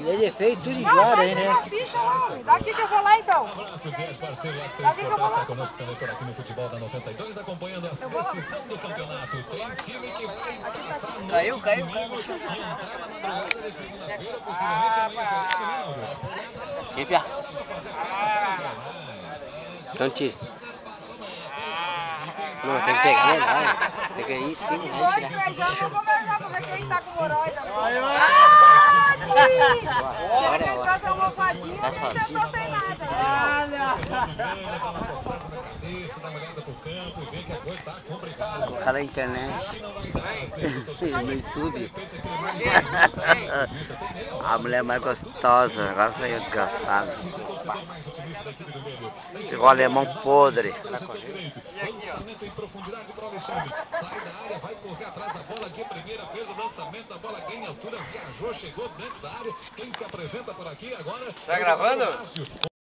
Ele é feito tudo igual aí, né? Daqui que eu vou lá então. Daqui que eu vou lá. Conosco também por aqui no Futebol da 92, acompanhando a decisão do campeonato. Tem time que vai passar no Caiu. e entrar na madrugada de segunda-feira, possivelmente amanhã já. Vem, Pia. Tonti. Não, tem que pegar ele lá. Tem que ir em cima, né? Dois, 3 anos, eu vou conversar pra ver quem tá com hemorroida. Bora, Ele trouxe uma almofadinha, Tá ele sentou sozinho. sem nada. Colocar na internet. No YouTube. A mulher mais gostosa. Agora sou eu desgraçado. Igual alemão podre. Lançamento em profundidade para o Alexandre. Sai da área, vai correr atrás da bola de primeira, fez o lançamento, a bola ganha altura, viajou, chegou dentro da área. Quem se apresenta por aqui agora? Tá gravando?